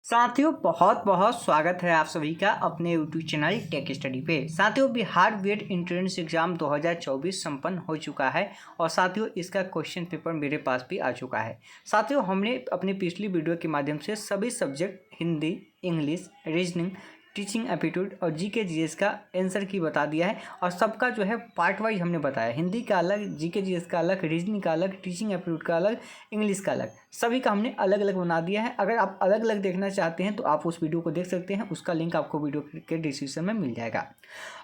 साथियों बहुत बहुत स्वागत है आप सभी का अपने यूट्यूब चैनल टेक स्टडी पे। साथियों बिहार बीएड एंट्रेंस एग्जाम 2024 संपन्न हो चुका है और साथियों इसका क्वेश्चन पेपर मेरे पास भी आ चुका है। साथियों हमने अपनी पिछली वीडियो के माध्यम से सभी subject Hindi, English, reasoning, teaching aptitude और जीके जीएस का आंसर की बता दिया है और सबका जो है पार्ट वाइज हमने बताया। हिंदी का अलग, जीके जीएस का अलग, रीजनिंग का अलग, टीचिंग एप्टीट्यूड का अलग, इंग्लिश का अलग, सभी का हमने अलग अलग बना दिया है। अगर आप अलग अलग देखना चाहते हैं तो आप उस वीडियो को देख सकते हैं, उसका लिंक आपको वीडियो के डिस्क्रिप्शन में मिल जाएगा।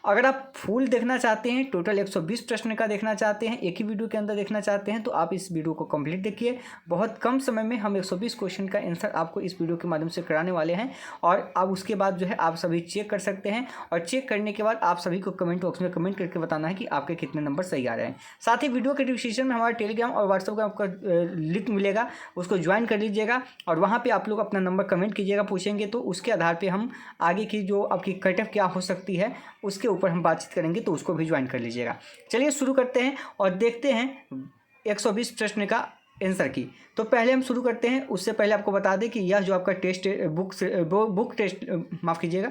अगर आप फुल देखना चाहते हैं, टोटल 120 प्रश्न का देखना चाहते हैं, एक ही वीडियो के अंदर देखना चाहते हैं तो आप इस वीडियो को कंप्लीट देखिए। बहुत कम समय में हम 120 क्वेश्चन का आंसर आपको इस वीडियो के माध्यम से कराने वाले हैं और अब उसके बाद जो है आप सभी चेक कर सकते हैं और चेक करने के बाद आप सभी को कमेंट बॉक्स में कमेंट करके बताना है कि आपके कितने नंबर सही आ रहे हैं। साथ ही वीडियो के डिस्क्रिप्शन में हमारा टेलीग्राम और व्हाट्सएप का आपका लिंक मिलेगा, उसको ज्वाइन कर लीजिएगा और वहाँ पे आप लोग अपना नंबर कमेंट कीजिएगा, पूछेंगे तो उसके आधार पे हम आगे की जो आपकी कट ऑफ क्या हो सकती है उसके ऊपर हम बातचीत करेंगे, तो उसको भी ज्वाइन कर लीजिएगा। चलिए शुरू करते हैं और देखते हैं 120 प्रश्न का आंसर की। तो पहले हम शुरू करते हैं, उससे पहले आपको बता दें कि यह जो आपका टेस्ट बुक टेस्ट माफ़ कीजिएगा,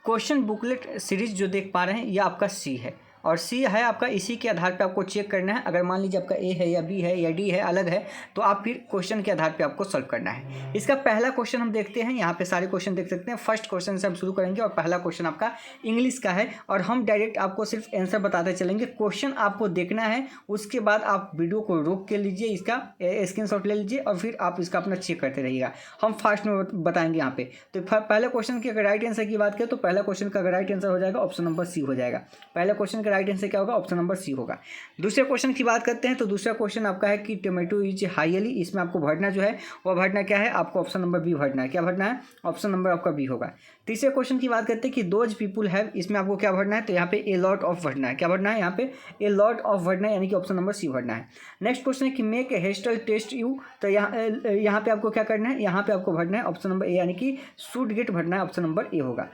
क्वेश्चन बुकलेट सीरीज जो देख पा रहे हैं यह आपका सी है और सी है आपका, इसी के आधार पे आपको चेक करना है। अगर मान लीजिए आपका ए है या बी है या डी है अलग है तो आप फिर क्वेश्चन के आधार पे आपको सॉल्व करना है। इसका पहला क्वेश्चन हम देखते हैं, यहाँ पे सारे क्वेश्चन देख सकते हैं। फर्स्ट क्वेश्चन से हम शुरू करेंगे और पहला क्वेश्चन आपका इंग्लिश का है और हम डायरेक्ट आपको सिर्फ आंसर बताते चलेंगे। क्वेश्चन आपको देखना है, उसके बाद आप वीडियो को रोक के लीजिए, इसका स्क्रीनशॉट ले लीजिए और फिर आप इसका अपना चेक करते रहिएगा। हम फास्ट में बताएंगे यहाँ पे। तो पहले क्वेश्चन की अगर राइट आंसर की बात करें तो पहला क्वेश्चन का अगर राइट आंसर हो जाएगा ऑप्शन नंबर सी हो जाएगा। पहले क्वेश्चन का राइट आंसर क्या होगा? ऑप्शन नंबर सी होगा। दूसरे क्वेश्चन की बात करते हैं तो दूसरा क्वेश्चन आपका है कि टोमेटो इज हाईली, इसमें आपको भरना जो है वह भरना क्या है? आपको ऑप्शन नंबर बी भरना है। क्या भरना है? ऑप्शन नंबर आपका बी होगा। तीसरे क्वेश्चन की बात करते हैं कि दोज पीपुल हैव, इसमें आपको क्या भरना है? तो यहाँ पे ए लॉट ऑफ भरना है। क्या भरना है? यहाँ पे ए लॉट ऑफ भरना है, यानी कि ऑप्शन नंबर सी भरना है। नेक्स्ट क्वेश्चन है कि मेक ए हेस्टल टेस्ट यू, तो यहाँ पे आपको क्या करना है? यहाँ पे आपको भरना है ऑप्शन नंबर ए, यानी कि शुड गेट भरना है, ऑप्शन नंबर ए होगा।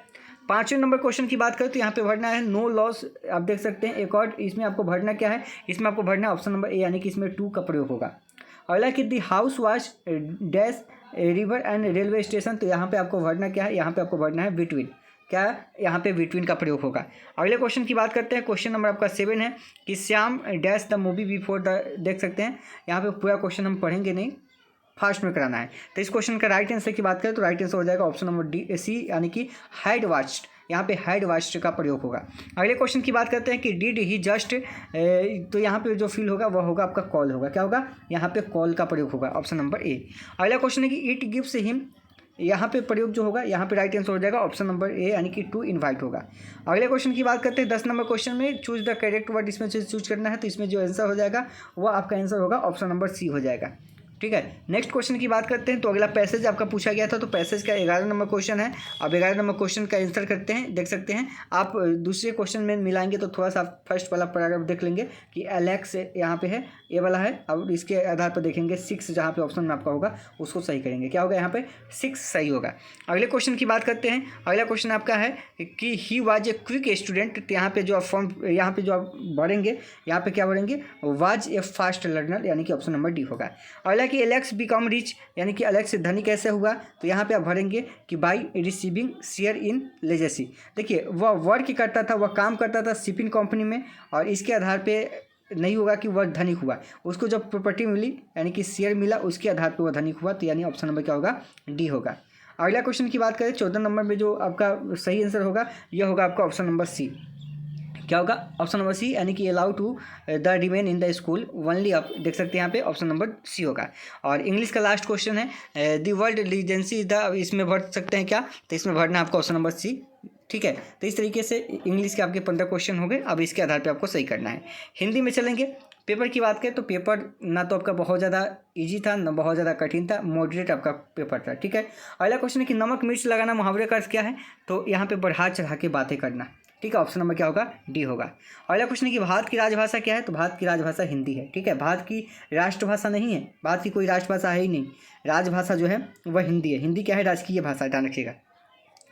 पाँचवें नंबर क्वेश्चन की बात करें तो यहाँ पे भरना है नो लॉस, आप देख सकते हैं एकॉर्ड, इसमें आपको भरना क्या है? इसमें आपको भरना है ऑप्शन नंबर ए, यानी कि इसमें टू का प्रयोग होगा। अगला कि the house wash dash river and railway station, तो यहाँ पे आपको भरना क्या है? यहाँ पे आपको भरना है बिटवीन। क्या? यहाँ पे बिटवीन का प्रयोग होगा। अगले क्वेश्चन की बात करते हैं, क्वेश्चन नंबर आपका 7 है कि Shyam dash the movie before the, देख सकते हैं यहाँ पे पूरा क्वेश्चन हम पढ़ेंगे नहीं, फास्ट में कराना है। तो इस क्वेश्चन का राइट आंसर की बात करें तो राइट आंसर हो जाएगा ऑप्शन नंबर डी सी, यानी कि हैड वॉच्ड, यहाँ पे हैड वॉच्ड का प्रयोग होगा। अगले क्वेश्चन की बात करते हैं कि डिड ही जस्ट, तो यहाँ पे जो फील होगा वह होगा आपका कॉल होगा। क्या होगा? यहाँ पे कॉल का प्रयोग होगा, ऑप्शन नंबर ए। अगला क्वेश्चन है कि इट गिव्स हिम, यहाँ पे प्रयोग जो होगा यहाँ पे राइट आंसर हो जाएगा ऑप्शन नंबर ए, यानी कि टू इनवाइट होगा। अगले क्वेश्चन की बात करते हैं 10 नंबर क्वेश्चन में चूज द करेक्ट वर्ड, इसमें चूज करना है तो इसमें जो आंसर हो जाएगा वह आपका आंसर होगा ऑप्शन नंबर सी हो जाएगा। ठीक है, नेक्स्ट क्वेश्चन की बात करते हैं तो अगला पैसेज आपका पूछा गया था, तो पैसेज का 11 नंबर क्वेश्चन है। अब 11 नंबर क्वेश्चन का आंसर करते हैं, देख सकते हैं आप दूसरे क्वेश्चन में मिलाएंगे तो थोड़ा सा फर्स्ट वाला पैराग्राफ देख लेंगे कि एलेक्स यहाँ पे है, ये वाला है। अब इसके आधार पर देखेंगे 6 जहाँ पे ऑप्शन में आपका होगा उसको सही करेंगे। क्या होगा? यहाँ पे 6 सही होगा। अगले क्वेश्चन की बात करते हैं, अगला क्वेश्चन आपका है कि he was a quick student, तो यहाँ पे जो आप फॉर्म यहाँ पे जो आप भरेंगे, यहाँ पे क्या भरेंगे? वाज ए फास्ट लर्नर, यानी कि ऑप्शन नंबर डी होगा। अगला कि एलेक्स बिकम रिच, यानी कि एलेक्स धनी कैसे हुआ, तो यहाँ पे आप भरेंगे कि by receiving share in legacy. देखिए वह वर्क करता था, वह काम करता था शिपिंग कंपनी में और इसके आधार पे नहीं होगा कि वह धनिक हुआ, उसको जब प्रॉपर्टी मिली यानी कि शेयर मिला उसके आधार पर वह धनिक हुआ, तो यानी ऑप्शन नंबर क्या होगा? डी होगा। अगला क्वेश्चन की बात करें 14 नंबर में जो आपका सही आंसर होगा यह होगा आपका ऑप्शन नंबर सी। क्या होगा? ऑप्शन नंबर सी, यानी कि allow to the remain in the school only, आप देख सकते हैं यहाँ पे ऑप्शन नंबर सी होगा। और इंग्लिश का लास्ट क्वेश्चन है द वर्ल्ड लीजेंसी द, इसमें भर सकते हैं क्या? तो इसमें भरना आपका ऑप्शन नंबर सी। ठीक है, तो इस तरीके से इंग्लिश के आपके 15 क्वेश्चन हो गए। अब इसके आधार पे आपको सही करना है। हिंदी में चलेंगे। पेपर की बात करें तो पेपर ना तो आपका बहुत ज़्यादा इजी था ना बहुत ज़्यादा कठिन था, मॉडरेट आपका पेपर था। ठीक है, अगला क्वेश्चन है कि नमक मिर्च लगाना मुहावरे का अर्थ क्या है? तो यहाँ पे बढ़ा चढ़ा के बातें करना। ठीक है, ऑप्शन नंबर क्या होगा? डी होगा। अगला क्वेश्चन है कि भारत की राजभाषा क्या है? तो भारत की राजभाषा हिंदी है। ठीक है, भारत की राष्ट्रभाषा नहीं है, भारत की कोई राष्ट्रभाषा है ही नहीं, राजभाषा जो है वह हिंदी है। हिंदी क्या है? राजकीय भाषा, ध्यान रखिएगा।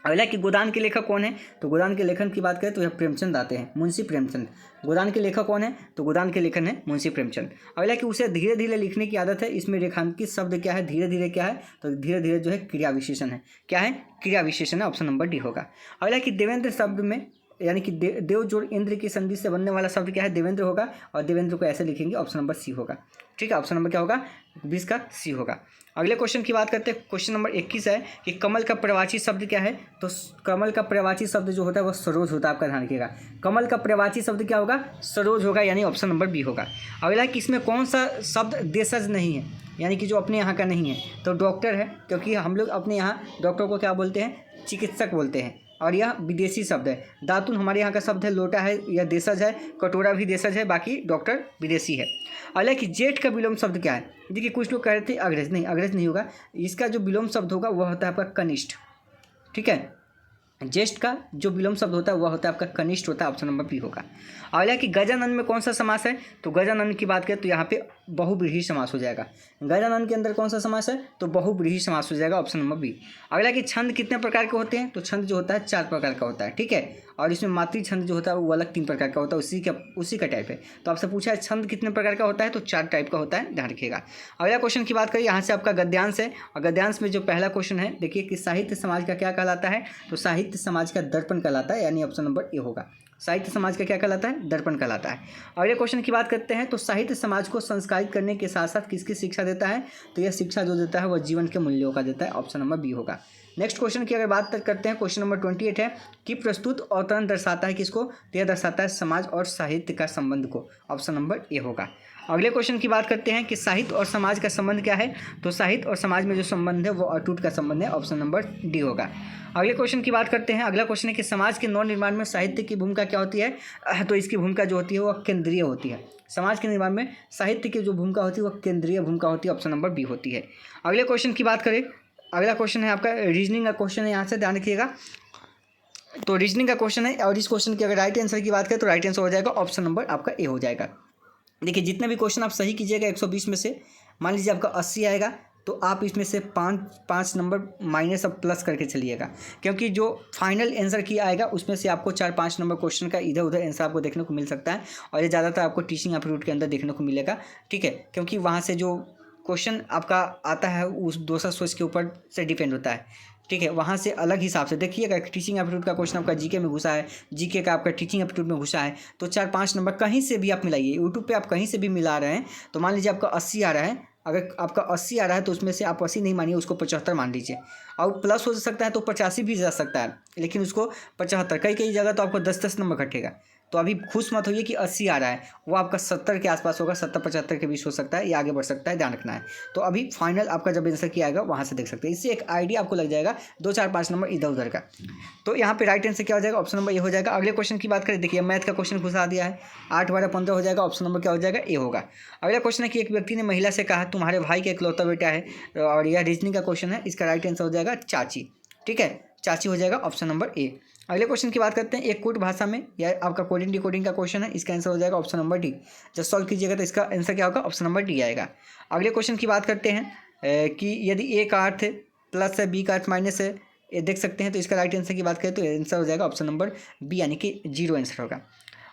अगला कि गोदान के लेखक कौन है, तो गोदान के लेखन की बात करें तो यह प्रेमचंद आते हैं, मुंशी प्रेमचंद। गोदान के लेखक कौन है, तो गोदान के लेखन है मुंशी प्रेमचंद। अगला कि उसे धीरे धीरे लिखने की आदत है, इसमें रेखांकित शब्द क्या है, धीरे धीरे क्या है, तो धीरे धीरे जो है क्रिया विशेषण है, क्या है, क्रिया विशेषण है, ऑप्शन नंबर डी होगा। अगला कि देवेंद्र शब्द में यानी कि देव जोड़ इंद्र की संधि से बनने वाला शब्द क्या है, देवेंद्र होगा, और देवेंद्र को ऐसे लिखेंगे, ऑप्शन नंबर सी होगा। ठीक है, ऑप्शन नंबर क्या होगा, 20 का सी होगा। अगले क्वेश्चन की बात करते हैं, क्वेश्चन नंबर 21 है कि कमल का प्रवाची शब्द क्या है, तो कमल का प्रवाची शब्द जो होता है वह सरोज होता है, आपका ध्यान रखिएगा। कमल का प्रवाची शब्द क्या होगा, सरोज होगा, यानी ऑप्शन नंबर बी होगा। अगला कि इसमें कौन सा शब्द देशज नहीं है, यानी कि जो अपने यहाँ का नहीं है, तो डॉक्टर है, क्योंकि हम लोग अपने यहाँ डॉक्टर को क्या बोलते हैं, चिकित्सक बोलते हैं, और यह विदेशी शब्द है। दातुन हमारे यहाँ का शब्द है, लोटा है, यह देशज है, कटोरा भी देशज है, बाकी डॉक्टर विदेशी है। हालांकि जेठ का विलोम शब्द क्या है, देखिए कुछ लोग कह रहे थे अग्रज, नहीं अग्रज नहीं होगा, इसका जो विलोम शब्द होगा वह होता है आपका कनिष्ठ। ठीक है, ज्येष्ठ का जो विलोम शब्द होता है वह होता है आपका कनिष्ठ होता है, ऑप्शन नंबर बी होगा। अगला कि गजानन में कौन सा समास है, तो गजानन की बात करें तो यहाँ पे बहुव्रीहि समास हो जाएगा। गजानन के अंदर कौन सा समास है, तो बहुव्रीहि समास हो जाएगा, ऑप्शन नंबर बी। अगला कि छंद कितने प्रकार के होते हैं, तो छंद जो होता है 4 प्रकार का होता है। ठीक है, और इसमें मातृ छंद जो होता है वो अलग 3 प्रकार का होता है, उसी का टाइप है। तो आपसे पूछा है छंद कितने प्रकार का होता है, तो 4 टाइप का होता है, ध्यान रखिएगा। अगला क्वेश्चन की बात करें, यहाँ से आपका गद्यांश है, और गद्यांश में जो पहला क्वेश्चन है, देखिए कि साहित्य समाज का क्या कहलाता है, तो साहित्य समाज का दर्पण कहलाता है, यानी ऑप्शन नंबर ए होगा। साहित्य समाज का क्या कहलाता है, दर्पण कहलाता है। अगले क्वेश्चन की बात करते हैं, तो साहित्य समाज को संस्कारित करने के साथ साथ किसकी शिक्षा देता है, तो यह शिक्षा जो देता है वह जीवन के मूल्यों का देता है, ऑप्शन नंबर बी होगा। नेक्स्ट क्वेश्चन की अगर बात करते हैं, क्वेश्चन नंबर 28 है कि प्रस्तुत अवतरण दर्शाता है किसको, तो यह दर्शाता है समाज और साहित्य का संबंध को, ऑप्शन नंबर ए होगा। अगले क्वेश्चन की बात करते हैं कि साहित्य और समाज का संबंध क्या है, तो साहित्य और समाज में जो संबंध है वो अटूट का संबंध है, ऑप्शन नंबर डी होगा। अगले क्वेश्चन की बात करते हैं, अगला क्वेश्चन है कि समाज के नवनिर्माण में साहित्य की भूमिका क्या होती है, तो इसकी भूमिका जो होती है वह केंद्रीय होती है। समाज के निर्माण में साहित्य की जो भूमिका होती है वह केंद्रीय भूमिका होती है, ऑप्शन नंबर बी होती है। अगले क्वेश्चन की बात करें, अगला क्वेश्चन है आपका रीजनिंग का क्वेश्चन है, यहाँ से ध्यान रखिएगा। तो रीजनिंग का क्वेश्चन है, और इस क्वेश्चन की अगर राइट आंसर की बात करें तो राइट आंसर हो जाएगा ऑप्शन नंबर आपका ए हो जाएगा। देखिए जितने भी क्वेश्चन आप सही कीजिएगा 120 में से, मान लीजिए आपका 80 आएगा, तो आप इसमें से 5 नंबर माइनस और प्लस करके चलिएगा, क्योंकि जो फाइनल आंसर की आएगा उसमें से आपको 4-5 नंबर क्वेश्चन का इधर उधर आंसर आपको देखने को मिल सकता है, और ये ज़्यादातर आपको टीचिंग एप्टीट्यूड के अंदर देखने को मिलेगा। ठीक है, क्योंकि वहाँ से जो क्वेश्चन आपका आता है उस दूसरा सोच के ऊपर से डिपेंड होता है। ठीक है, वहाँ से अलग हिसाब से देखिएगा, टीचिंग एप्टीट्यूड का क्वेश्चन आपका जीके में घुसा है, जीके का आपका टीचिंग एप्टीट्यूड में घुसा है, तो 4-5 नंबर कहीं से भी आप मिलाइए, यूट्यूब पे आप कहीं से भी मिला रहे हैं, तो मान लीजिए आपका 80 आ रहा है, अगर आपका 80 आ रहा है तो उसमें से आप 80 नहीं मानिए, उसको 75 मान लीजिए, और प्लस हो सकता है तो 85 भी जा सकता है, लेकिन उसको 75, कई जगह तो आपको 10-10 नंबर घटेगा। तो अभी खुश मत होइए कि 80 आ रहा है, वो आपका 70 के आसपास होगा, 70-75 के बीच हो सकता है, या आगे बढ़ सकता है, ध्यान रखना है। तो अभी फाइनल आपका जब आंसर किया आएगा वहाँ से देख सकते हैं, इससे एक आइडिया आपको लग जाएगा 2-4-5 नंबर इधर उधर का। तो यहाँ पे राइट आंसर क्या हो जाएगा, ऑप्शन नंबर ए हो जाएगा। अगले क्वेश्चन की बात करें, देखिए मैथ का क्वेश्चन घुसा दिया है, 8-12-15 हो जाएगा, ऑप्शन नंबर क्या हो जाएगा, ए होगा। अगला क्वेश्चन है कि एक व्यक्ति ने महिला से कहा तुम्हारे भाई का इकलौता बेटा है, और यह रीजनिंग का क्वेश्चन है, इसका राइट आंसर हो जाएगा चाची। ठीक है, चाची हो जाएगा, ऑप्शन नंबर ए। अगले क्वेश्चन की बात करते हैं, एक कूट भाषा में, यह आपका कोडिंग डिकोडिंग का क्वेश्चन है, इसका आंसर हो जाएगा ऑप्शन नंबर डी। जब सॉल्व कीजिएगा तो इसका आंसर क्या होगा, ऑप्शन नंबर डी आएगा। अगले क्वेश्चन की बात करते हैं कि यदि ए का अर्थ प्लस है, बी का अर्थ माइनस है, ये देख सकते हैं, तो इसका राइट आंसर की बात करें तो आंसर हो जाएगा ऑप्शन नंबर बी, यानी कि 0 आंसर होगा।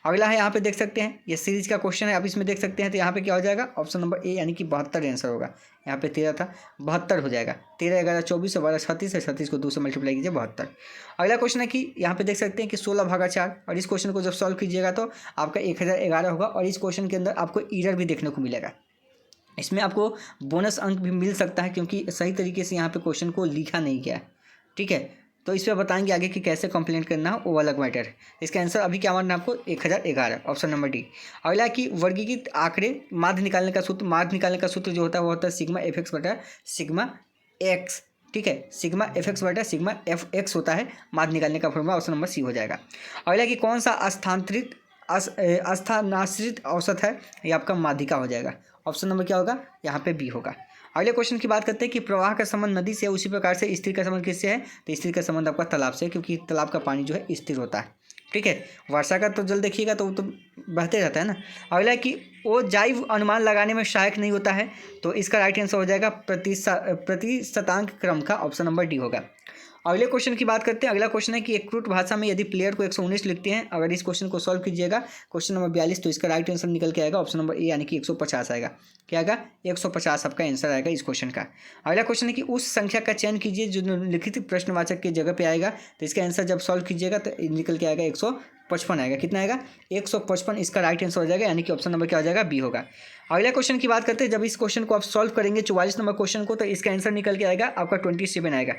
अगला है यहाँ पे देख सकते हैं, ये सीरीज का क्वेश्चन है, आप इसमें देख सकते हैं, तो यहाँ पे क्या हो जाएगा, ऑप्शन नंबर ए, यानी कि 72 आंसर होगा। यहाँ पे 13 था, 72 हो जाएगा। 13, 11, 24 और 12, 36 है, 36 को 2 से मल्टीप्लाई कीजिए, 72। अगला क्वेश्चन है कि यहाँ पे देख सकते हैं कि 16/4, और इस क्वेश्चन को जब सॉल्व कीजिएगा तो आपका 1011 होगा, और इस क्वेश्चन के अंदर आपको एरर भी देखने को मिलेगा। इसमें आपको बोनस अंक भी मिल सकता है, क्योंकि सही तरीके से यहाँ पे क्वेश्चन को लिखा नहीं गया है। ठीक है, तो इस पर बताएंगे आगे कि कैसे कंप्लेंट करना हो, वो अलग मैटर है। इसका आंसर अभी क्या मानना है आपको, 1011, ऑप्शन नंबर डी। अगला कि वर्गीकृत आंकड़े माध्य निकालने का सूत्र जो होता है वो होता है सिग्मा fx बटा सिग्मा x। ठीक है, सिग्मा fx बटा सिग्मा fx होता है माध्य निकालने का फॉर्मूला, ऑप्शन नंबर सी हो जाएगा। अगला कि कौन सा स्थानाश्रित औसत है, ये आपका माध्यिका हो जाएगा, ऑप्शन नंबर क्या होगा, यहाँ पे बी होगा। अगले क्वेश्चन की बात करते हैं कि प्रवाह का संबंध नदी से है, उसी प्रकार से स्थिर का संबंध किससे है, तो स्थिर का संबंध आपका तालाब से है, क्योंकि तालाब का पानी जो है स्थिर होता है। ठीक है, वर्षा का तो जल देखिएगा तो बढ़ते रहता है ना। अगला है कि वो जैव अनुमान लगाने में सहायक नहीं होता है, तो इसका राइट आंसर हो जाएगा प्रतिशतांक क्रम का, ऑप्शन नंबर डी होगा। अगले क्वेश्चन की बात करते हैं। अगला क्वेश्चन है कि एक क्रूट भाषा में यदि प्लेयर को 119 लिखते हैं, अगर इस क्वेश्चन को सॉल्व कीजिएगा क्वेश्चन नंबर 42, तो इसका राइट आंसर निकल के आएगा ऑप्शन नंबर ए यानी कि 150 आएगा। क्या आएगा? 150 आपका आंसर आएगा इस क्वेश्चन का। अगला क्वेश्चन है कि उस संख्या का चयन कीजिए जो निम्नलिखित प्रश्नवाचक की जगह पे आएगा, तो इसका आंसर जब सॉल्व कीजिएगा तो निकल के आएगा 155 आएगा। कितना आएगा? 155 इसका राइट आंसर हो जाएगा, यानी कि ऑप्शन नंबर क्या हो जाएगा? बी होगा। अगला क्वेश्चन की बात करते हैं। जब इस क्वेश्चन को आप सॉल्व करेंगे 44 नंबर क्वेश्चन को, तो इसका आंसर निकल के आएगा आपका 27 आएगा।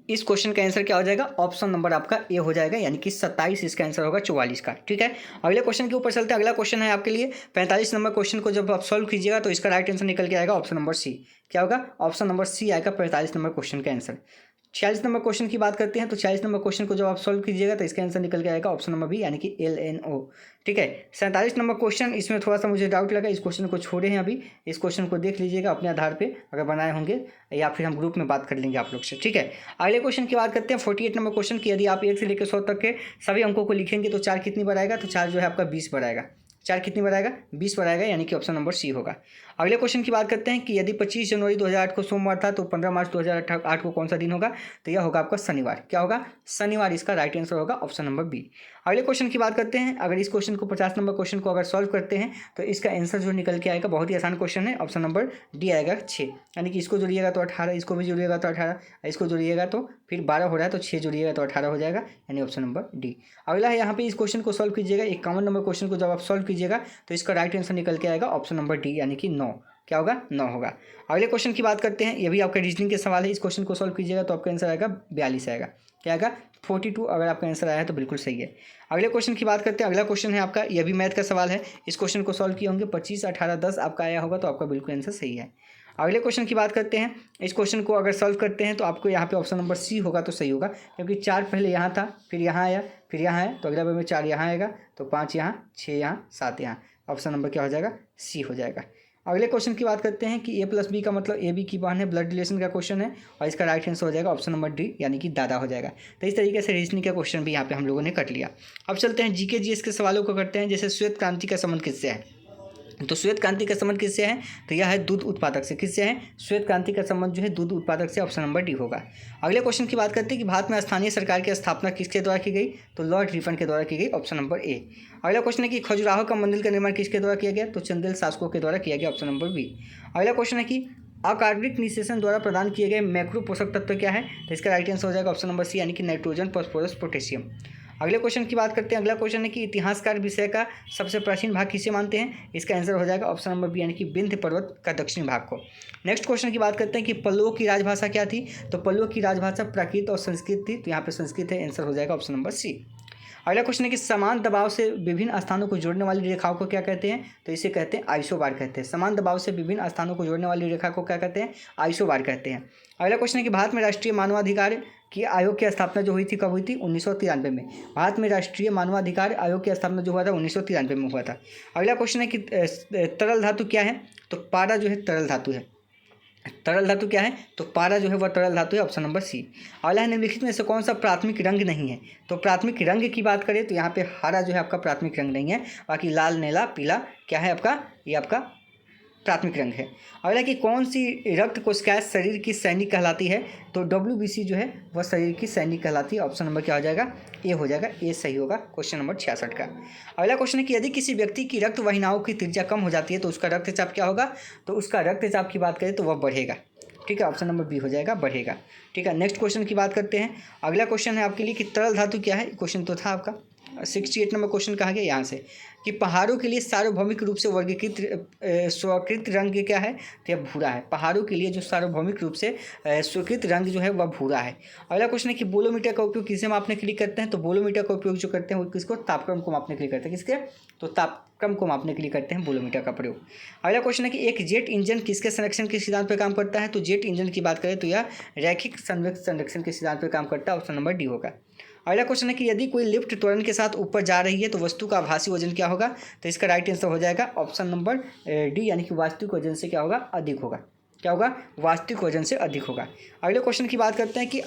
इस क्वेश्चन का आंसर क्या हो जाएगा? ऑप्शन नंबर आपका ए हो जाएगा, यानी कि 27 इसका आंसर होगा 44 का। ठीक है, अगले क्वेश्चन के ऊपर चलते हैं। अगला क्वेश्चन है आपके लिए 45 नंबर क्वेश्चन को जब आप सॉल्व कीजिएगा तो इसका राइट आंसर निकल के आएगा ऑप्शन नंबर सी। क्या होगा? ऑप्शन नंबर सी आएगा 45 नंबर क्वेश्चन का आंसर। 46 नंबर क्वेश्चन की बात करते हैं, तो 46 नंबर क्वेश्चन को जब आप सॉल्व कीजिएगा तो इसका आंसर निकल के आएगा ऑप्शन नंबर बी, यानी कि LNO। ठीक है, 47 नंबर क्वेश्चन, इसमें थोड़ा सा मुझे डाउट लगा, इस क्वेश्चन को छोड़े हैं अभी। इस क्वेश्चन को देख लीजिएगा अपने आधार पे, अगर बनाए होंगे, या फिर हम ग्रुप में बात कर लेंगे आप लोग से। ठीक है, अगले क्वेश्चन की बात करते हैं 48 नंबर क्वेश्चन की। यदि आप 1 से लेकर 100 तक के सभी अंकों को लिखेंगे तो 4 कितनी बार आएगा? तो 4 जो है आपका 20 बार आएगा। 4 कितनी बार आएगा? 20 बार आएगा, यानी कि ऑप्शन नंबर सी होगा। अगले क्वेश्चन की बात करते हैं कि यदि 25 जनवरी 2008 को सोमवार था तो 15 मार्च 2008 को कौन सा दिन होगा? तो यह होगा आपका शनिवार। क्या होगा? शनिवार इसका राइट आंसर होगा, ऑप्शन नंबर बी। अगले क्वेश्चन की बात करते हैं। अगर इस क्वेश्चन को 50 नंबर क्वेश्चन को अगर सॉल्व करते हैं तो इसका आंसर जो निकल के आएगा, बहुत ही आसान क्वेश्चन है, ऑप्शन नंबर डी आएगा 6। यानी कि इसको जोड़िएगा तो 18, इसको भी जोड़िएगा तो 18, इसको जोड़िएगा तो फिर 12 हो रहा है, तो 6 जोड़िएगा तो 18 हो जाएगा, यानी ऑप्शन नंबर डी। अगला है यहाँ पे इस क्वेश्चन को सॉल्व कीजिएगा। 51 नंबर क्वेश्चन को जब आप सॉल्व कीजिएगा तो इसका राइट आंसर निकल के आएगा ऑप्शन नंबर डी, यानी कि 9। क्या होगा? 9 होगा। अगले क्वेश्चन की बात करते हैं। ये भी आपका रीजनिंग के सवाल है। इस क्वेश्चन को सॉल्व कीजिएगा तो आपका आंसर आएगा 42 आएगा। क्या आएगा? 42 अगर आपका आंसर आया है तो बिल्कुल सही है। अगले क्वेश्चन की बात करते हैं। अगला क्वेश्चन है आपका, यह भी मैथ का सवाल है। इस क्वेश्चन को सॉल्व किए होंगे 25, 18, 10 आपका आया होगा, तो आपका बिल्कुल आंसर सही है। अगले क्वेश्चन की बात करते हैं। इस क्वेश्चन को अगर सॉल्व करते हैं तो आपको यहाँ पे ऑप्शन नंबर सी होगा तो सही होगा, क्योंकि 4 पहले यहाँ था, फिर यहाँ आया, फिर यहाँ है, तो अगला बार में 4 यहाँ आएगा, तो 5 यहाँ, 6 यहाँ, 7 यहाँ। ऑप्शन नंबर क्या हो जाएगा? सी हो जाएगा। अगले क्वेश्चन की बात करते हैं कि A+B का मतलब AB की बहन है, ब्लड रिलेशन का क्वेश्चन है, और इसका राइट आंसर हो जाएगा ऑप्शन नंबर डी, यानी कि दादा हो जाएगा। तो इस तरीके से रीजनिंग का क्वेश्चन भी यहाँ पे हम लोगों ने कर लिया। अब चलते हैं GK GS के सवालों को करते हैं। जैसे श्वेत क्रांति का संबंध किससे है? तो श्वेत क्रांति का संबंध किससे है? तो यह है दूध उत्पादक से। किससे है? श्वेत क्रांति का संबंध जो है दूध उत्पादक से, ऑप्शन नंबर डी होगा। अगले क्वेश्चन की बात करते हैं कि भारत में स्थानीय सरकार की स्थापना किसके द्वारा की गई? तो लॉर्ड रिपन के द्वारा की गई, ऑप्शन नंबर ए। अगला क्वेश्चन है कि खजुराहो का मंदिर का निर्माण किसके द्वारा किया गया? तो चंदेल शासकों के द्वारा किया गया, ऑप्शन नंबर बी। अगला क्वेश्चन है कि अकार्बनिक निषेचन द्वारा प्रदान किए गए मैक्रो पोषक तत्व क्या है? तो इसका राइट आंसर हो जाएगा ऑप्शन नंबर सी, यानी कि नाइट्रोजन, फास्फोरस, पोटेशियम। अगले क्वेश्चन की बात करते हैं। अगला क्वेश्चन है कि इतिहासकार विषय का सबसे प्राचीन भाग किसे मानते हैं? इसका आंसर हो जाएगा ऑप्शन नंबर बी, यानी कि विंध्य पर्वत का दक्षिण भाग को। नेक्स्ट क्वेश्चन की बात करते हैं कि पल्लवों की राजभाषा क्या थी? तो पल्लवों की राजभाषा प्राकृत और संस्कृत थी, तो यहाँ पे संस्कृत है, आंसर हो जाएगा ऑप्शन नंबर सी। अगला क्वेश्चन है कि समान दबाव से विभिन्न स्थानों को जोड़ने वाली रेखाओं को क्या कहते हैं? तो इसे कहते हैं आइसोबार कहते हैं। समान दबाव से विभिन्न स्थानों को जोड़ने वाली रेखा को क्या कहते हैं? आइसोबार कहते हैं। अगला क्वेश्चन है कि भारत में राष्ट्रीय मानवाधिकार की आयोग की स्थापना जो हुई थी कब हुई थी? 1993 में। भारत में राष्ट्रीय मानवाधिकार आयोग की स्थापना जो हुआ था 1993 में हुआ था। अगला क्वेश्चन है कि तरल धातु क्या है? तो पारा जो है तरल धातु है। तरल धातु क्या है? तो पारा जो है वह तरल धातु है, ऑप्शन नंबर सी। अगला है निम्नलिखित में से कौन सा प्राथमिक रंग नहीं है? तो प्राथमिक रंग की बात करें तो यहाँ पे हरा जो है आपका प्राथमिक रंग नहीं है, बाकी लाल, नीला, पीला क्या है आपका? ये आपका प्राथमिक रंग है। अगला कि कौन सी रक्त कोशिकाएं शरीर की सैनिक कहलाती है? तो WBC जो है वह शरीर की सैनिक कहलाती है, ऑप्शन नंबर क्या हो जाएगा? ए हो जाएगा, ए सही होगा क्वेश्चन नंबर 66 का। अगला क्वेश्चन है कि यदि किसी व्यक्ति की रक्त वाहिनियों की त्रिज्या कम हो जाती है तो उसका रक्तचाप क्या होगा? तो उसका रक्तचाप की बात करें तो वह बढ़ेगा। ठीक है, ऑप्शन नंबर बी हो जाएगा, बढ़ेगा। ठीक है, नेक्स्ट क्वेश्चन की बात करते हैं। अगला क्वेश्चन है आपके लिए कि तरल धातु क्या है? क्वेश्चन तो था आपका 68 नंबर क्वेश्चन कहा गया यहाँ से कि पहाड़ों के लिए सार्वभौमिक रूप से वर्गीकृत स्वीकृत रंग क्या है? तो यह भूरा है। पहाड़ों के लिए जो सार्वभौमिक रूप से स्वीकृत रंग जो है वह भूरा है। अगला क्वेश्चन है कि बोलोमीटर का उपयोग किसे मापने के लिए करते हैं? तो बोलोमीटर का उपयोग जो करते हैं वो किसको? तापक्रम को मापने के लिए करते हैं। किसके? तो तापक्रम को मापने के लिए करते हैं बोलोमीटर का प्रयोग। अगला क्वेश्चन है कि एक जेट इंजन किसके संरक्षण के सिद्धांत पर काम करता है? तो जेट इंजन की बात करें तो यह रैखिक संवेग संरक्षण के सिद्धांत पर काम करता है, ऑप्शन नंबर डी होगा। अगला क्वेश्चन है कि यदि कोई लिफ्ट त्वरण के साथ ऊपर जा रही है तो वस्तु का आभासी वजन क्या होगा? तो इसका राइट आंसर हो जाएगा ऑप्शन नंबर डी, यानी कि वास्तविक वजन से क्या होगा? अधिक होगा। क्या होगा? वास्तविक वजन से अधिक होगा। अगले क्वेश्चन की बात करते हैं कि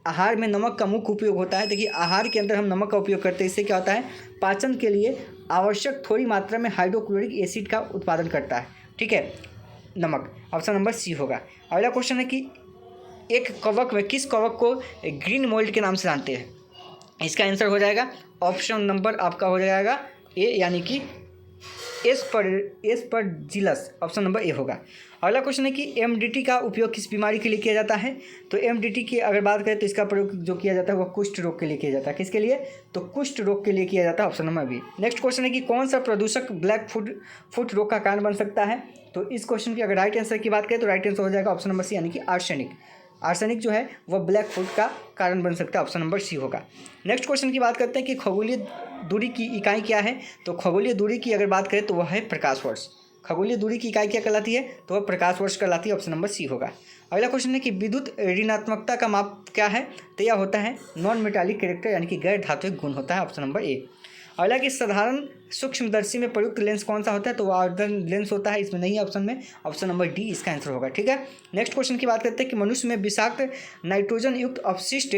आहार में नमक का मुख्य उपयोग होता है। देखिए आहार के अंदर हम नमक का उपयोग करते हैं, इससे क्या होता है, पाचन के लिए आवश्यक थोड़ी मात्रा में हाइड्रोक्लोरिक एसिड का उत्पादन करता है। ठीक है, नमक ऑप्शन नंबर सी होगा। अगला क्वेश्चन है कि एक कवक में किस कवक को ग्रीन मोल्ड के नाम से जानते हैं? इसका आंसर हो जाएगा ऑप्शन नंबर आपका हो जाएगा ए, यानी कि एस्परजिलस, ऑप्शन नंबर ए होगा। अगला क्वेश्चन है कि एमडीटी का उपयोग किस बीमारी के लिए किया जाता है? तो एमडीटी की अगर बात करें तो इसका प्रयोग जो किया जाता है वह कुष्ठ रोग के लिए किया जाता है। किसके लिए? तो कुष्ठ रोग के लिए किया जाता है, option number B. Next question है कि कौन सा प्रदूषक ब्लैक फुट रोग का कारण बन सकता है? तो इस क्वेश्चन की अगर राइट आंसर की बात करें तो राइट आंसर हो जाएगा ऑप्शन नंबर सी, यानी कि आर्सेनिक। आर्सेनिक जो है वह ब्लैक फुट का कारण बन सकता है, ऑप्शन नंबर सी होगा। नेक्स्ट क्वेश्चन की बात करते हैं कि खगोलीय दूरी की इकाई क्या है? तो खगोलीय दूरी की अगर बात करें तो वह है प्रकाश वर्ष। खगोलीय दूरी की इकाई क्या कहलाती है? तो वह प्रकाश वर्ष कहलाती है, ऑप्शन नंबर सी होगा। अगला क्वेश्चन है कि विद्युत ऋणात्मकता का माप क्या है? तो यह होता है नॉन मेटालिक कैरेक्टर, यानी कि गैर धात्विक गुण होता है, ऑप्शन नंबर ए। अगला कि साधारण सूक्ष्मदर्शी में प्रयुक्त लेंस कौन सा होता है? तो वह आवर्धन लेंस होता है, इसमें नहीं है ऑप्शन में, ऑप्शन नंबर डी इसका आंसर होगा। ठीक है, नेक्स्ट क्वेश्चन की बात करते हैं कि मनुष्य में विषाक्त नाइट्रोजन युक्त अपशिष्ट,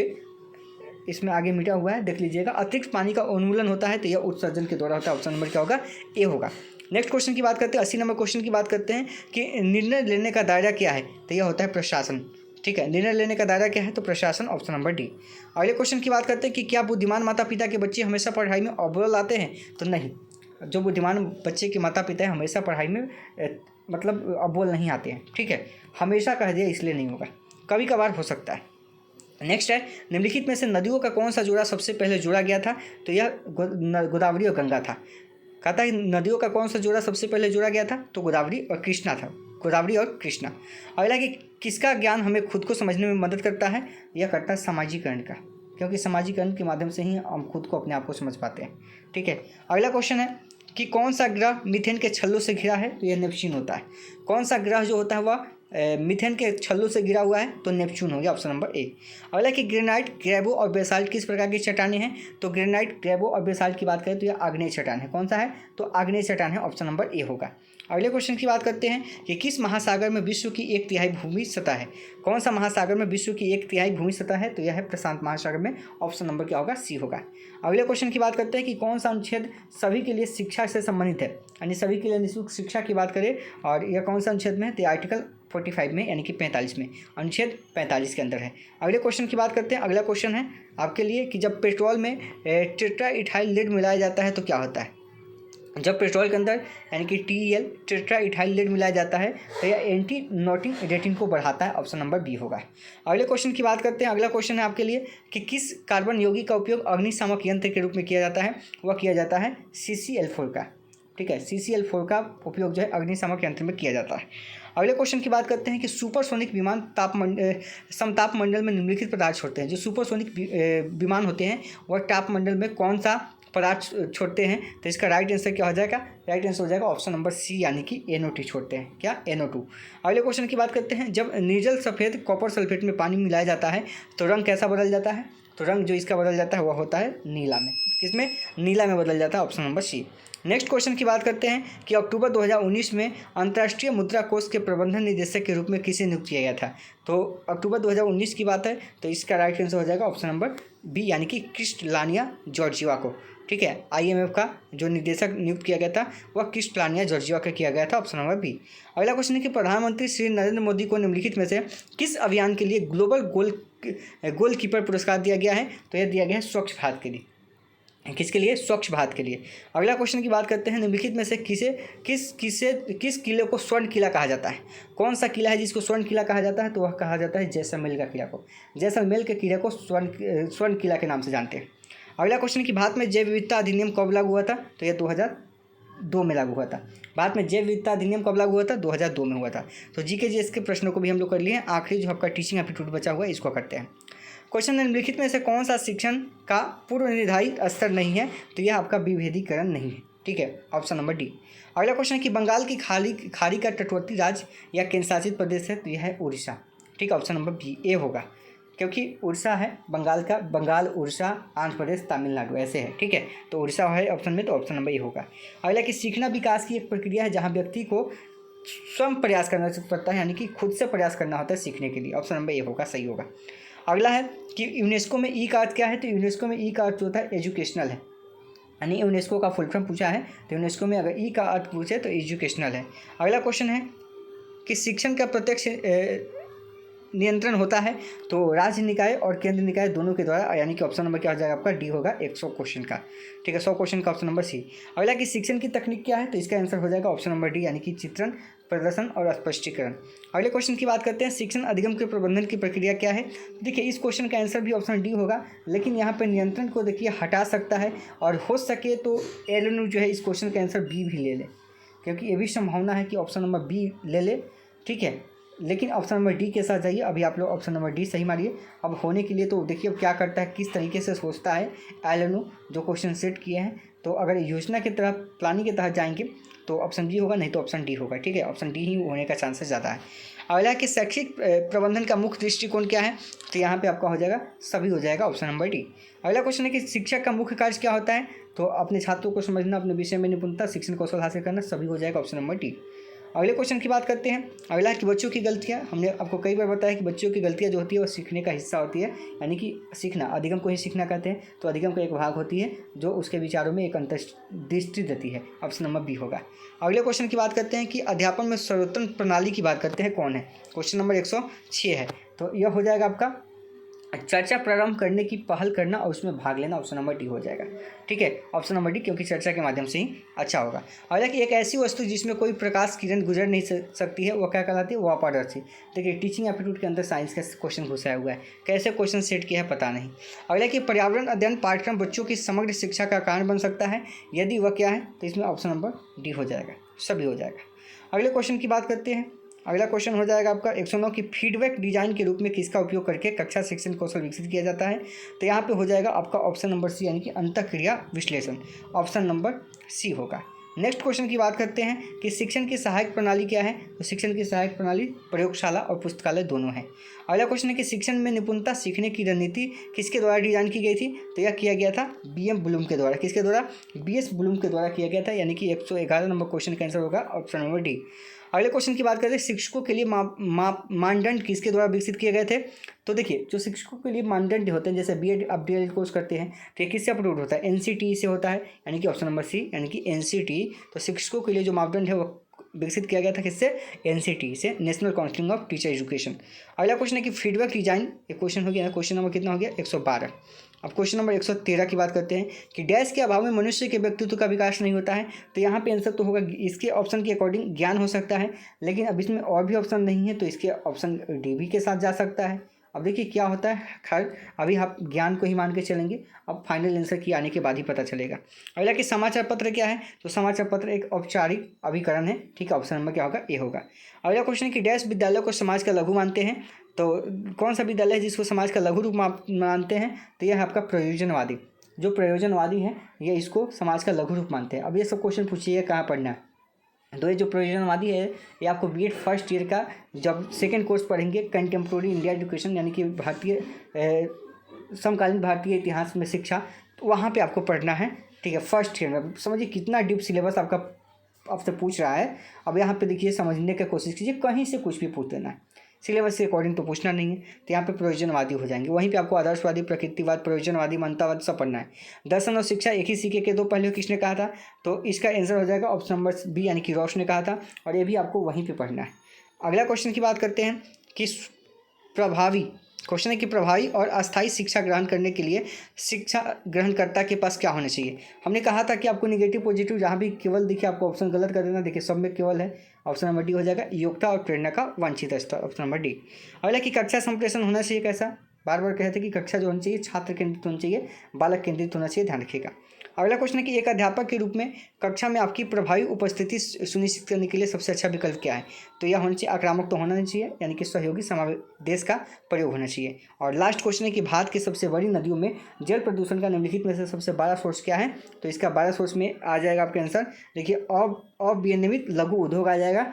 इसमें आगे मिटा हुआ है देख लीजिएगा, अतिरिक्त पानी का उन्मूलन होता है, तो यह उत्सर्जन के द्वारा होता है, ऑप्शन नंबर क्या होगा? ए होगा। नेक्स्ट क्वेश्चन की बात करते हैं 80 नंबर क्वेश्चन की बात करते हैं कि निर्णय लेने का दायरा क्या है? तो यह होता है प्रशासन। ठीक है, निर्णय लेने का दायरा क्या है? तो प्रशासन, ऑप्शन नंबर डी। अगले क्वेश्चन की बात करते हैं कि क्या बुद्धिमान माता पिता के बच्चे हमेशा पढ़ाई में अव्वल आते हैं? तो नहीं, जो बुद्धिमान बच्चे के माता पिता हैं हमेशा पढ़ाई में मतलब अव्वल नहीं आते हैं। ठीक है, हमेशा कह दिया इसलिए नहीं होगा, कभी कभार हो सकता है। नेक्स्ट है निम्नलिखित में से नदियों का कौन सा जोड़ा सबसे पहले जोड़ा गया था? तो यह गोदावरी और गंगा था। कहता है नदियों का कौन सा जोड़ा सबसे पहले जोड़ा गया था? तो गोदावरी और कृष्णा था, गोदावरी और कृष्णा। अगला कि किसका ज्ञान हमें खुद को समझने में मदद करता है? यह करता है समाजीकरण का, क्योंकि समाजीकरण के माध्यम से ही हम खुद को अपने आप को समझ पाते हैं। ठीक है, अगला क्वेश्चन है कि कौन सा ग्रह मीथेन के छल्लों से घिरा है? तो यह नेपच्यून होता है। कौन सा ग्रह जो होता है वह मीथेन के छल्लों से घिरा हुआ है? तो नेपच्यून हो गया, ऑप्शन नंबर ए। अगला कि ग्रेनाइट, ग्रेवो और बेसाल्ट किस प्रकार की चट्टानें हैं? तो ग्रेनाइट, ग्रेवो और बेसाल्ट की बात करें तो यह आग्नेय चट्टान है। कौन सा है? तो आग्नेय चट्टान है, ऑप्शन नंबर ए होगा। अगले क्वेश्चन की बात करते हैं कि किस महासागर में विश्व की 1/3 भूमि सतह है? कौन सा महासागर में विश्व की 1/3 भूमि सतह है? तो यह है प्रशांत महासागर में, ऑप्शन नंबर क्या होगा? सी होगा। अगले क्वेश्चन की बात करते हैं कि कौन सा अनुच्छेद सभी के लिए शिक्षा से संबंधित है, यानी सभी के लिए निःशुल्क शिक्षा की बात करें, और यह कौन सा अनुच्छेद में है? तो आर्टिकल 45 में, यानी कि 45 में, अनुच्छेद 45 के अंदर है। अगले क्वेश्चन की बात करते हैं। अगला क्वेश्चन है आपके लिए कि जब पेट्रोल में टेट्रा इथाइल लीड मिलाया जाता है तो क्या होता है? जब पेट्रोल के अंदर यानी कि TEL, टेट्रा इथाइल लीड मिलाया जाता है तो यह एंटी नॉटिंग रेटिंग को बढ़ाता है, ऑप्शन नंबर बी होगा। अगले क्वेश्चन की बात करते हैं। अगला क्वेश्चन है आपके लिए कि किस कार्बन यौगिक का उपयोग अग्निशामक यंत्र के रूप में किया जाता है? वह किया जाता है CCl4 का। ठीक है, CCl4 का उपयोग जो है अग्निशामक यंत्र में किया जाता है। अगले क्वेश्चन की बात करते हैं कि सुपरसोनिक विमान समताप मंडल में निम्नलिखित पदार्थ छोड़ते हैं। जो सुपरसोनिक विमान होते हैं वह ताप मंडल में कौन सा पदार्थ छोड़ते हैं? तो इसका राइट आंसर क्या हो जाएगा? राइट आंसर हो जाएगा ऑप्शन नंबर सी, यानी कि NO2 छोड़ते हैं। क्या? NO2। अगले क्वेश्चन की बात करते हैं। जब निर्जल सफ़ेद कॉपर सल्फेट में पानी मिलाया जाता है तो रंग कैसा बदल जाता है? तो रंग जो इसका बदल जाता है वह होता है नीला में। किसमें? नीला में बदल जाता है, option number C. Next question की बात करते हैं कि अक्टूबर 2019 में अंतर्राष्ट्रीय मुद्रा कोष के प्रबंधन निदेशक के रूप में किसे नियुक्त किया गया था? तो अक्टूबर 2019 की बात है, तो इसका राइट आंसर हो जाएगा ऑप्शन नंबर बी, यानी कि क्रिस्टलानिया जॉर्जिवा को। ठीक है, IMF का जो निदेशक नियुक्त किया गया था वह क्रिस्टलानिया जॉर्जिवा का किया गया था, ऑप्शन नंबर बी। अगला क्वेश्चन है कि प्रधानमंत्री श्री नरेंद्र मोदी को निम्नलिखित में से किस अभियान के लिए ग्लोबल गोलकीपर पुरस्कार दिया गया है? तो यह दिया गया है स्वच्छ भारत के लिए। किसके लिए? स्वच्छ भारत के लिए। अगला क्वेश्चन की बात करते हैं। निम्नलिखित में से किस किले को स्वर्ण किला कहा जाता है? कौन सा किला है जिसको स्वर्ण किला कहा जाता है? तो वह कहा जाता है जैसलमेर का किला को। जैसलमेर के किले को स्वर्ण किला के नाम से जानते हैं। अगला क्वेश्चन कि भारत में जैव विविधता अधिनियम कब लागू हुआ था? तो यह 2002 में लागू हुआ था। भारत में जैव विविधता अधिनियम कब लागू हुआ था? 2002 में हुआ था। तो GK GS के प्रश्नों को भी हम लोग कर लिए हैं। आखिरी जो आपका टीचिंग एप्टीट्यूड बचा हुआ है इसको करते हैं। क्वेश्चन निम्नलिखित में से कौन सा शिक्षण का पूर्व निर्धारित स्तर नहीं है? तो यह आपका विभेदीकरण नहीं है। ठीक है, ऑप्शन नंबर डी। अगला क्वेश्चन है कि बंगाल की खाड़ी का तटवर्ती राज्य या केंद्रशासित प्रदेश है? तो यह है उड़ीसा। ठीक है, ऑप्शन नंबर बी, ए होगा, क्योंकि उड़ीसा है बंगाल का। बंगाल, उड़ीसा, आंध्र प्रदेश, तमिलनाडु ऐसे है। ठीक है, तो उड़ीसा है ऑप्शन में, तो ऑप्शन नंबर ए होगा। अगला कि सीखना विकास की एक प्रक्रिया है जहाँ व्यक्ति को स्वयं प्रयास करना पड़ता है, यानी कि खुद से प्रयास करना होता है सीखने के लिए। ऑप्शन नंबर ए होगा, सही होगा। अगला है कि यूनेस्को में ई का अर्थ क्या है, तो यूनेस्को में ई का अर्थ जो होता है एजुकेशनल है, यानी यूनेस्को का फुल फॉर्म पूछा है तो यूनेस्को में अगर ई का अर्थ पूछे तो एजुकेशनल है। अगला क्वेश्चन है कि शिक्षण का प्रत्यक्ष नियंत्रण होता है तो राज्य निकाय और केंद्र निकाय दोनों के द्वारा, यानी कि ऑप्शन नंबर क्या हो जाएगा आपका डी होगा 100 क्वेश्चन का, ठीक है 100 क्वेश्चन का ऑप्शन नंबर सी। अगला कि शिक्षण की तकनीक क्या है, तो इसका आंसर हो जाएगा ऑप्शन नंबर डी, यानी कि चित्रण, प्रदर्शन और स्पष्टीकरण। अगले क्वेश्चन की बात करते हैं, शिक्षण अधिगम के प्रबंधन की प्रक्रिया क्या है। देखिए इस क्वेश्चन का आंसर भी ऑप्शन डी होगा, लेकिन यहाँ पर नियंत्रण को देखिए हटा सकता है, और हो सके तो एलएनयू जो है इस क्वेश्चन का आंसर बी भी ले ले, क्योंकि ये भी संभावना है कि ऑप्शन नंबर बी ले ले, ठीक है, लेकिन ऑप्शन नंबर डी के साथ जाइए। अभी आप लोग ऑप्शन नंबर डी सही मारिए। अब होने के लिए तो देखिए अब क्या करता है, किस तरीके से सोचता है एलएनयू जो क्वेश्चन सेट किए हैं। तो अगर योजना की तरह प्लानिंग के तहत जाएंगे तो ऑप्शन डी होगा, नहीं तो ऑप्शन डी होगा, ठीक है, ऑप्शन डी ही होने का चांसेस ज़्यादा है। अगला कि शैक्षिक प्रबंधन का मुख्य दृष्टिकोण क्या है, तो यहाँ पे आपका हो जाएगा सभी हो जाएगा ऑप्शन नंबर डी। अगला क्वेश्चन है कि शिक्षक का मुख्य कार्य क्या होता है, तो अपने छात्रों को समझना, अपने विषय में निपुणता, शिक्षण कौशल हासिल करना, सभी हो जाएगा ऑप्शन नंबर डी। अगले क्वेश्चन की बात करते हैं। अगला कि बच्चों की गलतियाँ, हमने आपको कई बार बताया कि बच्चों की गलतियाँ जो होती है वो सीखने का हिस्सा होती है, यानी कि सीखना, अधिगम को ही सीखना कहते हैं, तो अधिगम का एक भाग होती है जो उसके विचारों में एक अंतर्दृष्टि देती है, ऑप्शन नंबर बी होगा। अगले क्वेश्चन की बात करते हैं कि अध्यापन में सर्वोत्तम प्रणाली की बात करते हैं कौन है, क्वेश्चन नंबर 106 है, तो यह हो जाएगा आपका चर्चा प्रारंभ करने की पहल करना और उसमें भाग लेना, ऑप्शन नंबर डी हो जाएगा, ठीक है, ऑप्शन नंबर डी, क्योंकि चर्चा के माध्यम से ही अच्छा होगा। हालांकि एक ऐसी वस्तु जिसमें कोई प्रकाश किरण गुजर नहीं सकती है, वह क्या कहलाती है, वह अपारदर्शी। देखिए टीचिंग एप्टीट्यूड के अंदर साइंस का क्वेश्चन घुसाया हुआ है, कैसे क्वेश्चन सेट किया है पता नहीं। अगला कि पर्यावरण अध्ययन पाठ्यक्रम बच्चों की समग्र शिक्षा का कारण बन सकता है, यदि वह क्या है, तो इसमें ऑप्शन नंबर डी हो जाएगा, सभी हो जाएगा। अगले क्वेश्चन की बात करते हैं। अगला क्वेश्चन हो जाएगा आपका 109 की फीडबैक डिजाइन के रूप में किसका उपयोग करके कक्षा शिक्षण कौशल विकसित किया जाता है, तो यहाँ पे हो जाएगा आपका ऑप्शन नंबर सी, यानी कि अंतःक्रिया विश्लेषण, ऑप्शन नंबर सी होगा। नेक्स्ट क्वेश्चन की बात करते हैं कि शिक्षण की सहायक प्रणाली क्या है, तो शिक्षण की सहायक प्रणाली प्रयोगशाला और पुस्तकालय दोनों है। अगला क्वेश्चन है कि शिक्षण में निपुणता सीखने की रणनीति किसके द्वारा डिजाइन की गई थी, तो यह किया गया था बीएम ब्लूम के द्वारा, किसके द्वारा, बीएस ब्लूम के द्वारा किया गया था, यानी कि 111 नंबर क्वेश्चन का आंसर होगा ऑप्शन नंबर डी। अगले क्वेश्चन की बात करते हैं, शिक्षकों के लिए मानदंड किसके द्वारा विकसित किए गए थे, तो देखिए जो शिक्षकों के लिए मानदंड होते हैं, जैसे बीएड आप डीएलएड कोर्स करते हैं तो ये किससे अप्रूव होता है, एनसीटीई से होता है, यानी कि ऑप्शन नंबर सी, यानी कि एनसीटीई। तो शिक्षकों के लिए जो मापदंड है वो विकसित किया गया था किससे, एनसीटीई से, national council of teacher education. अगला क्वेश्चन है कि फीडबैक डिजाइन, एक क्वेश्चन हो गया, क्वेश्चन नंबर कितना हो गया, 112। अब क्वेश्चन नंबर 113 की बात करते हैं कि डैश के अभाव में मनुष्य के व्यक्तित्व का विकास नहीं होता है, तो यहाँ पे आंसर तो होगा इसके ऑप्शन के अकॉर्डिंग ज्ञान हो सकता है, लेकिन अब इसमें और भी ऑप्शन नहीं है, तो इसके ऑप्शन डी भी के साथ जा सकता है। अब देखिए क्या होता है, खैर अभी आप ज्ञान को ही मान के चलेंगे, अब फाइनल आंसर की आने के बाद ही पता चलेगा। अगला कि समाचार पत्र क्या है, तो समाचार पत्र एक औपचारिक अभिकरण है, ठीक है, ऑप्शन नंबर क्या होगा, ए होगा। अगला क्वेश्चन है कि डैश विद्यालय को समाज का लघु मानते हैं, तो कौन सा विद्यालय है जिसको समाज का लघु रूप मानते हैं, तो यह है आपका प्रयोजनवादी। जो प्रयोजनवादी है ये इसको समाज का लघु रूप मानते हैं। अब ये सब क्वेश्चन पूछिए कहाँ पढ़ना है, तो ये जो प्रयोजनवादी है ये आपको बीएड फर्स्ट ईयर का जब सेकेंड कोर्स पढ़ेंगे, कंटेम्प्रोरी इंडिया एजुकेशन, यानी कि भारतीय समकालीन भारतीय इतिहास में शिक्षा, तो वहाँ पे आपको पढ़ना है, ठीक है, फर्स्ट ईयर में। समझिए कितना डीप सिलेबस आपसे पूछ रहा है। अब यहाँ पे देखिए समझने की कोशिश कीजिए, कहीं से कुछ भी पूछ देना है, सिलेबस के अकॉर्डिंग तो पूछना नहीं है, तो यहाँ पे प्रयोजनवादी हो जाएंगे। वहीं पे आपको आदर्शवादी, प्रकृतिवाद, प्रयोजनवादी, मनतावाद सब पढ़ना है। दर्शन और शिक्षा एक ही सिक्के के दो पहलू किसने कहा था, तो इसका आंसर हो जाएगा ऑप्शन नंबर बी, यानी कि रॉश ने कहा था, और ये भी आपको वहीं पे पढ़ना है। अगला क्वेश्चन की बात करते हैं कि प्रभावी, क्वेश्चन है कि प्रभावी और अस्थायी शिक्षा ग्रहण करने के लिए शिक्षा ग्रहणकर्ता के पास क्या होना चाहिए। हमने कहा था कि आपको निगेटिव पॉजिटिव जहाँ भी केवल दिखे आपको ऑप्शन गलत कर देना, देखिए सब में केवल है, ऑप्शन नंबर डी हो जाएगा, योग्यता और प्रेरणा का वांछित स्तर, ऑप्शन नंबर डी। अगला कि कक्षा संप्रेषण होना चाहिए कैसा, बार बार कहते हैं कि कक्षा जो होनी चाहिए छात्र केंद्रित होनी चाहिए, बालक केंद्रित होना चाहिए, ध्यान रखिएगा। अगला क्वेश्चन है कि एक अध्यापक के रूप में कक्षा में आपकी प्रभावी उपस्थिति सुनिश्चित करने के लिए सबसे अच्छा विकल्प क्या है, तो यह होना चाहिए आक्रामक तो होना नहीं चाहिए, यानी कि सहयोगी समावेश का प्रयोग होना चाहिए। और लास्ट क्वेश्चन है कि भारत की सबसे बड़ी नदियों में जल प्रदूषण का निम्नलिखित में से सबसे बड़ा सोर्स क्या है, तो इसका 12 सोर्स में आ जाएगा आपका आंसर, देखिए अविनियमित लघु उद्योग आ जाएगा,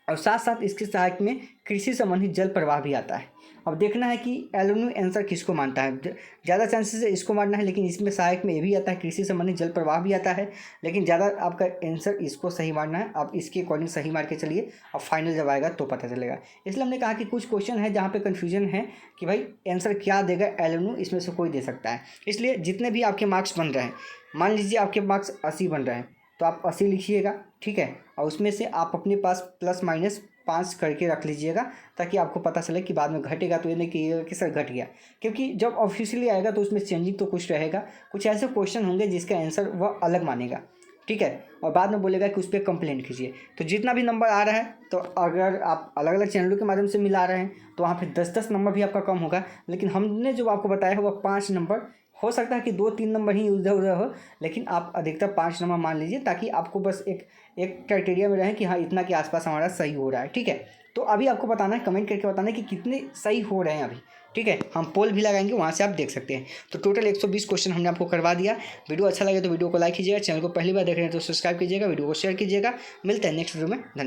और साथ साथ इसके सहायक में कृषि संबंधित जल प्रवाह भी आता है। अब देखना है कि एलोनू आंसर किसको मानता है। ज़्यादा चांसेस है इसको मानना है, लेकिन इसमें सहायक में ये भी आता है, कृषि संबंधित जल प्रवाह भी आता है, लेकिन ज़्यादा आपका आंसर इसको सही मानना है। आप इसके अकॉर्डिंग सही मार के चलिए, अब फाइनल जब आएगा तो पता चलेगा। इसलिए हमने कहा कि कुछ क्वेश्चन है जहाँ पे कन्फ्यूजन है कि भाई आंसर क्या देगा एलोनू, इसमें से कोई दे सकता है। इसलिए जितने भी आपके मार्क्स बन रहे हैं, मान लीजिए आपके मार्क्स 80 बन रहे हैं तो आप 80 लिखिएगा, ठीक है, और उसमें से आप अपने पास +- 5 करके रख लीजिएगा, ताकि आपको पता चले कि बाद में घटेगा तो ये नहीं कहिएगा कि सर घट गया, क्योंकि जब ऑफिशियली आएगा तो उसमें चेंजिंग तो कुछ रहेगा, कुछ ऐसे क्वेश्चन होंगे जिसका आंसर वह अलग मानेगा, ठीक है, और बाद में बोलेगा कि उस पर कंप्लेंट कीजिए। तो जितना भी नंबर आ रहा है, तो अगर आप अलग अलग चैनलों के माध्यम से मिला रहे हैं तो वहाँ पे 10-10 नंबर भी आपका कम होगा, लेकिन हमने जो आपको बताया है वह 5 नंबर, हो सकता है कि 2-3 नंबर ही इधर उधर हो, लेकिन आप अधिकतर 5 नंबर मान लीजिए, ताकि आपको बस एक क्राइटेरिया में रहे कि हाँ इतना के आसपास हमारा सही हो रहा है, ठीक है। तो अभी आपको बताना है, कमेंट करके बताना है कि कितने सही हो रहे हैं अभी, ठीक है। हम पोल भी लगाएंगे, वहाँ से आप देख सकते हैं। तो टोटल 120 क्वेश्चन हमने आपको करवा दिया। वीडियो अच्छा लगे तो वीडियो को लाइक कीजिएगा, चैनल को पहली बार देख रहे हैं तो सब्सक्राइब कीजिएगा, वीडियो को शेयर कीजिएगा। मिलते हैं नेक्स्ट वीडियो में, धन्यवाद।